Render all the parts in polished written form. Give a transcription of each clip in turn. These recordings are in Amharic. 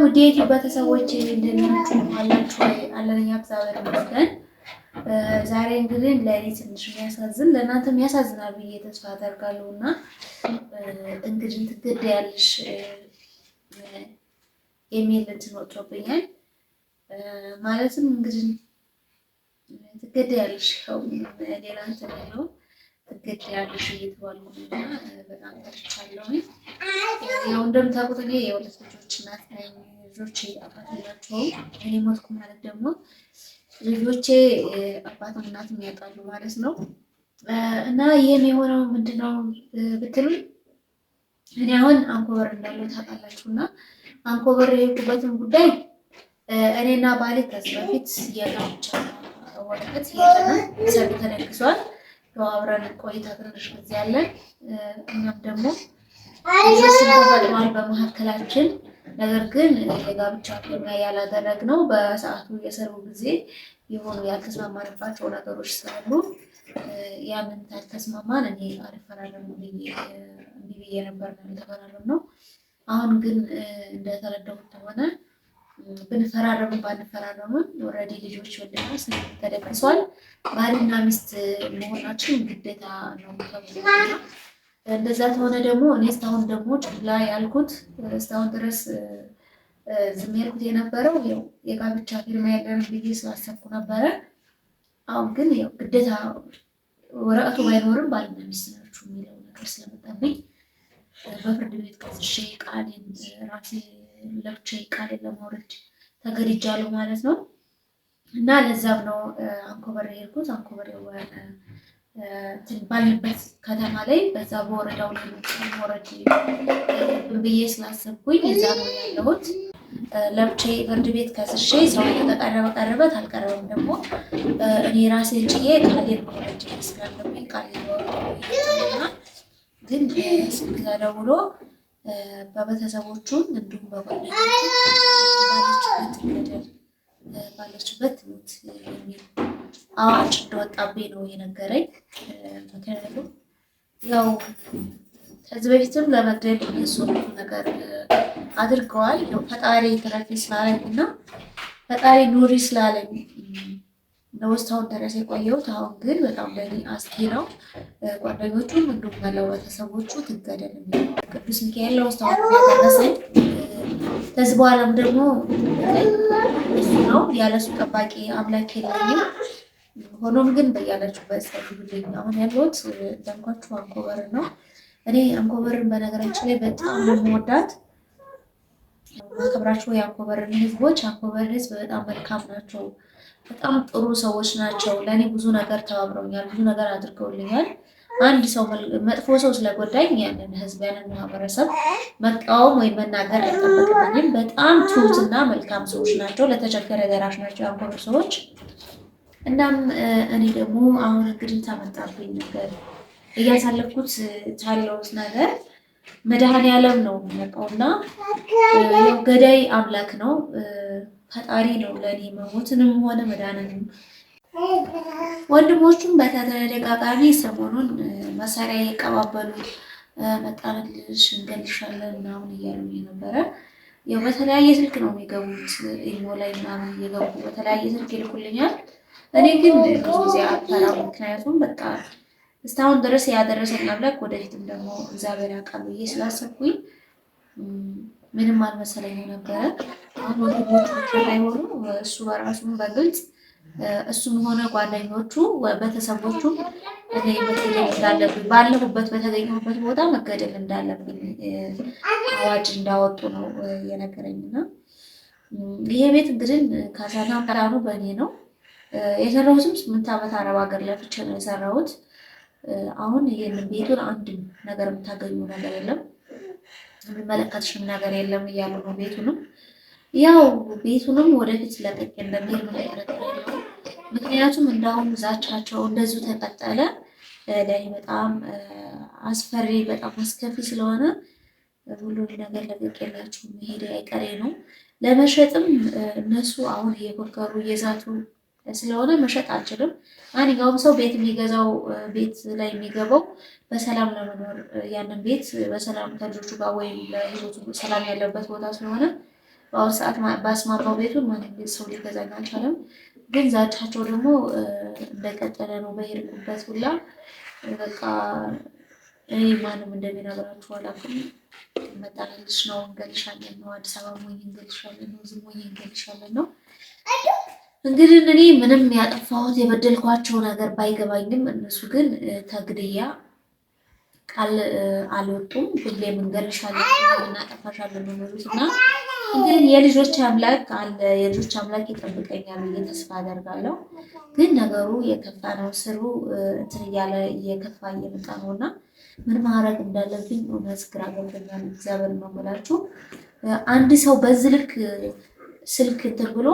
ውድ የዩቲዩብ ቤተሰቦች እንደምናችሁ አላችሁ አለን እግዚአብሔር ይመስገን። ዛሬ እንግዲህ ለእኔ ትንሽ የሚያሳዝን ለእናንተም ያሳዝናል ብዬ ተስፋ አደርጋለሁ እና እንግዲህ ትገደያለሽ የሚል እንትን ወጥቶብኛል። ማለትም እንግዲህ ትገደያለሽ ሌላ እንትን ያለው ትገደያለሽ እየተባሉ እና በጣም ተርቻለሁ። ያው እንደምታውቁት እኔ የሁለት ልጆች እናት ነኝ። ልጆቼ አባት የላቸውም። እኔ ሞትኩ ማለት ደግሞ ልጆቼ አባትም እናትም ያጣሉ ማለት ነው። እና ይህም የሆነው ምንድነው ብትሉኝ እኔ አሁን አንኮበር እንዳለው ታውቃላችሁ። እና አንኮበር የሄድኩበትን ጉዳይ እኔና ባሌ ከዚህ በፊት የጋብቻ ወረቀት ሰርግ ተደግሷል። አብረን ቆይታ ትንሽ ጊዜ ያለን እኛም ደግሞ ተፈጥሯል በመካከላችን። ነገር ግን የጋብቻ ፊርማ ያላደረግነው በሰዓቱ የሰርጉ ጊዜ የሆኑ ያልተስማማንባቸው ነገሮች ስላሉ ያንን ታልተስማማን እኔ አልፈራረም ብዬ ነበር የተፈራረምነው። አሁን ግን እንደተረዳሁት ከሆነ ብንፈራረምም ባንፈራረምም ኦልሬዲ ልጆች ወልደናል፣ ሰርግ ተደግሷል። ባልና ሚስት መሆናችን ግዴታ ነው ተብሏል። እንደዛ ከሆነ ደግሞ እኔ እስካሁን ደግሞ ጭላ ያልኩት እስካሁን ድረስ ዝም ያልኩት የነበረው ያው የጋብቻ ፊርማ ያለን ብዬ ስላሰብኩ ነበረ። አሁን ግን ያው ግዴታ ወረቀቱ ባይኖርም ባልና ሚስት ናችሁ የሚለው ነገር ስለመጣብኝ በፍርድ ቤት ከስሼ ቃሌን ራሴ ለብቻዬ ቃሌን ለማውረድ ተገድጃለሁ ማለት ነው። እና ለዛም ነው አንኮበር የሄድኩት። አንኮበር ባልንበት ከተማ ላይ በዛ በወረዳው ላይ ወረድ ብዬ ስላሰብኩኝ እዛ ነው ያለሁት። ለብቻዬ ፍርድ ቤት ከስሼ ሰው የተቀረበ ቀረበ፣ አልቀረበም ደግሞ እኔ ራሴን ጭዬ ቃሌን ማውረድ ስላለብኝ ቃሌን ማውረድ ግን ስልክ ተደውሎ በቤተሰቦቹም እንዲሁም በጓደኞቹ ባለችበት ትሙት የሚል አዋጅ እንደወጣብኝ ነው የነገረኝ። ምክንያቱም ያው ከዚህ በፊትም ለመግደል እነሱ ብዙ ነገር አድርገዋል። ፈጣሪ ትረፊ ስላለኝ እና ፈጣሪ ኑሪ ስላለኝ ነው እስካሁን ድረስ የቆየሁት። አሁን ግን በጣም ለኔ አስጊ ነው። ጓደኞቹም እንዲሁም ያለው ቤተሰቦቹ ትገደል ቅዱስ ሚካኤል ነው እስካሁን ያደረሰኝ። ከዚህ በኋላም ደግሞ እሱ ነው ያለሱ ጠባቂ አምላክ የለኝም። ሆኖም ግን በያላችሁበት ጸልዩልኝ። አሁን ያለሁት እንዳልኳችሁ አንኮበር ነው። እኔ አንኮበርን በነገራችን ላይ በጣም ነው የምወዳት ማከብራቸው የአንኮበርን ህዝቦች። አንኮበር ህዝብ በጣም መልካም ናቸው፣ በጣም ጥሩ ሰዎች ናቸው። ለእኔ ብዙ ነገር ተባብረውኛል፣ ብዙ ነገር አድርገውልኛል። አንድ ሰው መጥፎ ሰው ስለጎዳኝ ያንን ህዝብ ያንን ማህበረሰብ መቃወም ወይም መናገር አይጠበቅብኝም። በጣም ትሁትና መልካም ሰዎች ናቸው፣ ለተቸገረ ደራሽ ናቸው የአንኮበር ሰዎች። እናም እኔ ደግሞ አሁን እንግዲህ ተመጣብኝ ነገር እያሳለፍኩት ያለሁት ነገር መድኃኔዓለም ነው የሚያውቀውና ገዳይ አምላክ ነው፣ ፈጣሪ ነው ለእኔ መሞትንም ሆነ መዳንንም። ወንድሞቹም በተደጋጋሚ ሰሞኑን መሳሪያ እየቀባበሉ መጣልሽ እንገልሻለን ምናምን እያሉ ነበረ። ያው በተለያየ ስልክ ነው የሚገቡት፣ ኢሞ ላይ ምናምን እየገቡ በተለያየ ስልክ ይልኩልኛል። እኔ ግን ብዙ ጊዜ አልፈራም፣ ምክንያቱም በቃ እስካሁን ድረስ ያደረሰኝ አምላክ ወደፊትም ደግሞ እግዚአብሔር ያውቃል ብዬ ስላሰብኩኝ ምንም አልመሰለኝም ነበረ። አሁን ወንድሞቹ ሳይሆኑ እሱ በራሱም በግልጽ እሱም ሆነ ጓደኞቹ ቤተሰቦቹ እኔ መገደል እንዳለብኝ ባለሁበት በተገኘሁበት ቦታ መገደል እንዳለብኝ አዋጅ እንዳወጡ ነው የነገረኝና ይሄ ቤት እንግዲህ ካሳና ቀራኑ በእኔ ነው የሰራሁትም 8 ዓመት አረብ ሀገር ለፍቼ ነው የሰራሁት። አሁን ይሄንን ቤቱን አንድ ነገር የምታገኙ ነገር የለም፣ የሚመለከትሽም ነገር የለም እያሉ ነው። ቤቱንም ወደፊት ለቀቅ እንደሚሄድ ምን አይጠረጥራለሁ። ምክንያቱም እንዳሁን ዛቻቸው እንደዚሁ ተቀጠለ ለእኔ በጣም አስፈሪ በጣም አስከፊ ስለሆነ ሁሉን ነገር ለቀቅ የላችሁ መሄድ አይቀሬ ነው። ለመሸጥም እነሱ አሁን እየፎከሩ እየዛቱ ስለሆነ መሸጥ አልችልም። ማንኛውም ሰው ቤት የሚገዛው ቤት ላይ የሚገባው በሰላም ለመኖር ያንን ቤት በሰላም ከልጆቹ ጋር ወይም ለህይወቱ ሰላም ያለበት ቦታ ስለሆነ በአሁኑ ሰዓት ባስማማው ቤቱን ማንም ሰው ሊገዛኝ አልቻለም። ግን ዛቻቸው ደግሞ እንደቀጠለ ነው። በሄድኩበት ሁላ በቃ እኔ ማንም እንደሚነግራችሁ አላውቅም። መጣልሽ ነው እንገልሻለን ነው፣ አዲስ አበባ ሞኝ እንገልሻለን ነው፣ ዝም ሞኝ እንገልሻለን ነው። እንግዲህ እኔ ምንም ያጠፋሁት የበደልኳቸው ነገር ባይገባኝም እነሱ ግን ተግድያ ቃል አልወጡም። ሁሌም እንገልሻለን እናጠፋሻለን ነው የሚሉት እና እንግዲህ የልጆች አምላክ አለ፣ የልጆች አምላክ ይጠብቀኛል ብዬ ተስፋ አደርጋለሁ። ግን ነገሩ የከፋ ነው። ስሩ እንትን እያለ እየከፋ እየመጣ ነው እና ምን ማድረግ እንዳለብኝ እውነት ግራ ገብቶኛል። እግዚአብሔር ነው የምላችሁ። አንድ ሰው በዚህ ልክ ስልክ እንትን ብሎ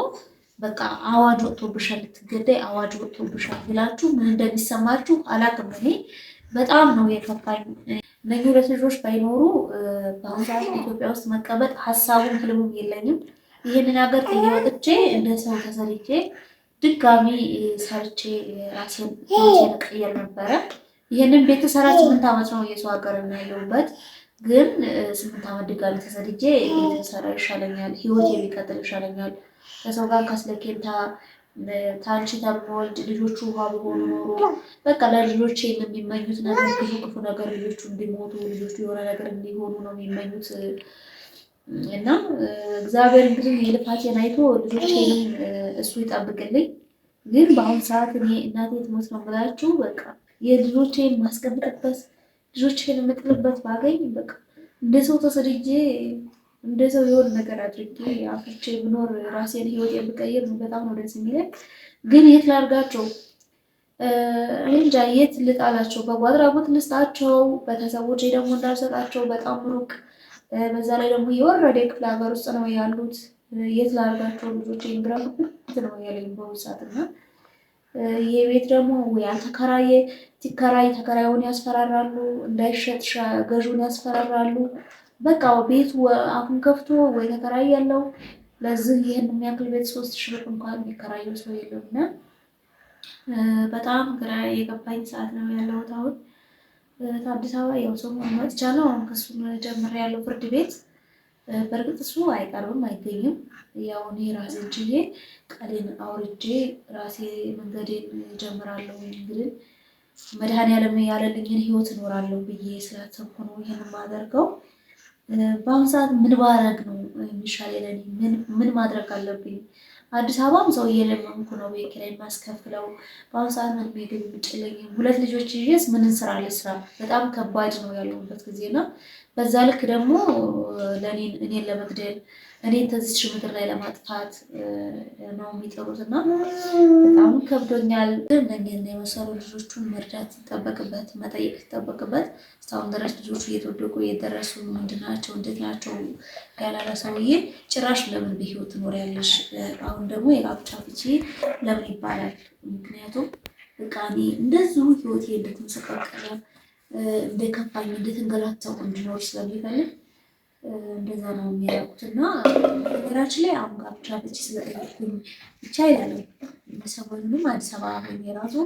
በቃ አዋጅ ወጥቶብሻል፣ ልትገዳይ አዋጅ ወጥቶብሻል ብላችሁ ምን እንደሚሰማችሁ አላውቅም። እኔ በጣም ነው የከፋኝ። እነዚህ ሁለት ልጆች ባይኖሩ በአሁኑ ሰዓት ኢትዮጵያ ውስጥ መቀመጥ ሀሳቡም ህልሙም የለኝም። ይህንን ሀገር ጥዬ ወጥቼ እንደ ሰው ተሰርቼ ድጋሚ ሰርቼ ራሴን መቀየር ነበረ። ይህንን ቤት ሰራ 8 ዓመት ነው የሰው ሀገር ያለሁበት። ግን 8 ዓመት ድጋሚ ተሰድጄ ቤት ሰራ ይሻለኛል፣ ህይወት የሚቀጥል ይሻለኛል። ከሰው ጋር ካስለኬታ ታንቺ ተብወልድ ልጆቹ ውሃ ቢሆኑ ኖሮ በቃ ለልጆቼ የሚመኙት ነገር ክፉ ነገር ልጆቹ እንዲሞቱ ልጆቹ የሆነ ነገር እንዲሆኑ ነው የሚመኙት። እና እግዚአብሔር እንግዲህ የልፋቴን አይቶ ልጆቼንም እሱ ይጠብቅልኝ። ግን በአሁኑ ሰዓት እኔ እናቴ ትሞት ነው ብላችሁ በቃ የልጆቼን ማስቀምጥበት ልጆቼን የምጥልበት ባገኝ በቃ እንደ ሰው ተሰድጄ እንደ ሰው የሆነ ነገር አድርጌ አፍርቼ ብኖር ራሴን ህይወት የምቀይር በጣም ነው ደስ የሚለኝ። ግን የት ላድርጋቸው? እንጃ የት ልጣላቸው? በጓድራጎት ልስጣቸው? ቤተሰቦቼ ደግሞ እንዳልሰጣቸው በጣም ሩቅ፣ በዛ ላይ ደግሞ የወረደ ክፍለ ሀገር ውስጥ ነው ያሉት። የት ላድርጋቸው? ልጆቼ ግራ ነው ያለኝ በአሁኑ ሰዓት እና ይሄ ቤት ደግሞ ያልተከራየ ሲከራይ ተከራዩን ያስፈራራሉ፣ እንዳይሸጥ ገዥውን ያስፈራራሉ። በቃ ቤቱ አሁን ከፍቶ ወይ ተከራይ ያለው ለዚህ ይህን የሚያክል ቤት 3000 ብር እንኳን የሚከራየው ሰው የለም እና በጣም ግራ የገባኝ ሰዓት ነው ያለሁት አሁን። አዲስ አበባ ያው ሰሞኑን መጥቻለሁ። አሁን ከእሱን ጀምሬያለሁ ፍርድ ቤት። በእርግጥ እሱ አይቀርብም አይገኝም። ያው እኔ ራሴን ችዬ ቃሌን አውርጄ ራሴ መንገዴን ጀምራለሁ። እንግዲህ መድኃኒዓለም ያለልኝን ህይወት እኖራለሁ ብዬ ስላሰብኩ ነው ይሄን የማደርገው። በአሁኑ ሰዓት ምን ባረግ ነው የሚሻለኝ? ምን ማድረግ አለብኝ? አዲስ አበባም ሰው እየለመንኩ ነው ቤት ኪራይ የማስከፍለው። በአሁኑ ሰዓት ምን ምግብ ምጭልኝ? ሁለት ልጆች ይዤስ ምን ስራ ልስራ? በጣም ከባድ ነው ያለሁበት ጊዜና በዛ ልክ ደግሞ እኔን ለመግደል እኔን ተዚች ምድር ላይ ለማጥፋት ነው የሚጠሩት እና በጣም ከብዶኛል። እነኝህን የመሰሉ ልጆቹን መርዳት ሲጠበቅበት መጠየቅ ሲጠበቅበት እስካሁን ድረስ ልጆቹ እየተወደቁ እየደረሱ ምንድናቸው እንዴት ናቸው ያላለ ሰውዬ ጭራሽ ለምን በህይወት ትኖሪያለሽ? አሁን ደግሞ የጋብቻ ፍቺ ለምን ይባላል? ምክንያቱም በቃ እኔ እንደዚሁ ህይወቴ እንድትመሰቃቀለ እንደከፋኝ እንድትንገላታው እንዲኖር ስለሚፈልግ እንደዛ ነው የሚያደርጉት። እና ነገራችን ላይ አሁን ጋብቻ ፍቺ ስለጠየኩኝ ብቻ አይደለም። ሰሞኑንም አዲስ አበባ ሆኜ ራሱ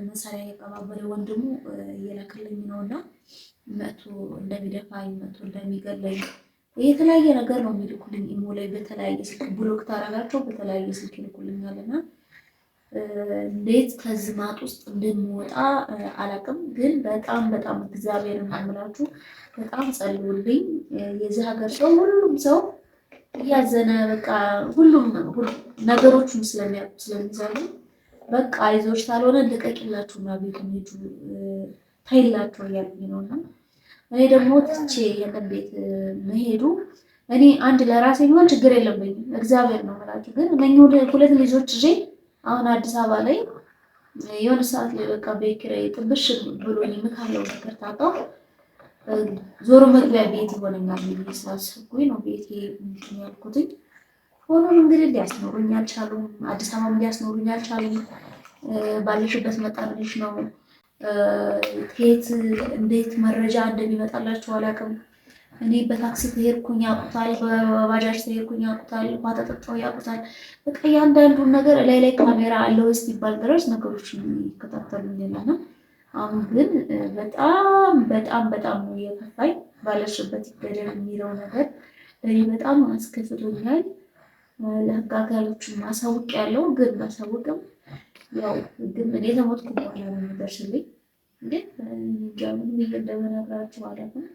መሳሪያ የቀባበለ ወንድሙ እየላክልኝ ነው እና መቶ እንደሚደፋኝ መቶ እንደሚገለኝ የተለያየ ነገር ነው የሚልኩልኝ። ኢሞ ላይ በተለያየ ስልክ ብሎክ ታረጋቸው በተለያየ ስልክ ይልኩልኛል እና እንዴት ከዚህ ማጥ ውስጥ እንደምወጣ አላውቅም። ግን በጣም በጣም እግዚአብሔርን አምላችሁ በጣም ጸልዩልኝ። የዚህ ሀገር ሰው ሁሉም ሰው እያዘነ በቃ ሁሉም ነገሮችን ስለሚዘሉ በቃ አይዞሽ ካልሆነ ልቀቂላችሁና ቤቱን ሂዱ ታይላችሁ እያሉኝ ነው እና እኔ ደግሞ ትቼ የቀን ቤት መሄዱ እኔ አንድ ለራሴ ቢሆን ችግር የለብኝም። እግዚአብሔር ነው የምላችሁ። ግን እነኚህ ሁለት ልጆች ይዤ አሁን አዲስ አበባ ላይ የሆነ ሰዓት ላይ በቃ ቤት ኪራይ ጥብሽ ብሎኝ የምካለው ነገር ታጣው ዞሮ መግቢያ ቤት ይሆነኛል ብዬ ስላሰብኩኝ ነው ቤቴ እንትን ያልኩትኝ። ሆኖም እንግዲህ ሊያስኖሩኝ አልቻሉም። አዲስ አበባም ሊያስኖሩኝ አልቻሉም። ባለሽበት መጣልሽ ነው ከየት እንዴት መረጃ እንደሚመጣላችሁ አላውቅም። እኔ በታክሲ ተሄድኩኝ ያውቁታል፣ በባጃጅ ተሄድኩኝ ያውቁታል፣ ውሃ ተጠጣሁ ያውቁታል። በቃ እያንዳንዱን ነገር ላይ ካሜራ አለው ሲባል ድረስ ነገሮችን ይከታተሉኛልና አሁን ግን በጣም በጣም በጣም ነው የከፋኝ። ባለሽበት ይገደል የሚለው ነገር እኔ በጣም አስከፍቶኛል። ለህግ አካሎቹን ማሳወቅ ያለው ግን ማሳወቅም ያው ግን እኔ ከሞትኩ በኋላ ነው የሚደርስልኝ። ግን ምን ብዬ እንደምነግራችሁ አላውቅም።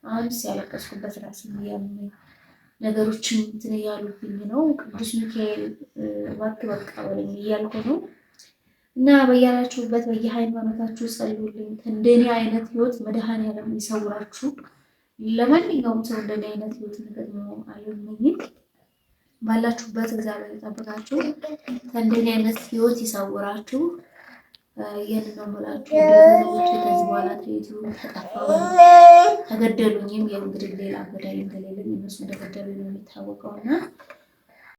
አሁንስ ያለቀስኩበት ራስን እያመመኝ ነገሮችን እንትን እያሉብኝ ነው። ቅዱስ ሚካኤል እባክህ በቃ በለኝ እያልኩ ነው። እና በያላችሁበት በየሃይማኖታችሁ ጸልዩልኝ። እንደኔ አይነት ህይወት መድኃኔዓለም ይሰውራችሁ። ለማንኛውም ሰው እንደኔ አይነት ህይወት እንዲገጥመው አልመኝም። ባላችሁበት እግዚአብሔር ይጠብቃችሁ፣ ከእንደኔ አይነት ህይወት ይሰውራችሁ። ይህንን ነው የምላችሁ። ቤተሰቦች ከዚህ በኋላ ከዩቲዩብ ተጠፋሁ ተገደሉኝም። ያው እንግዲህ ሌላ ገዳይ እንደሌለኝ እነሱ እንደገደሉኝ ነው የሚታወቀውና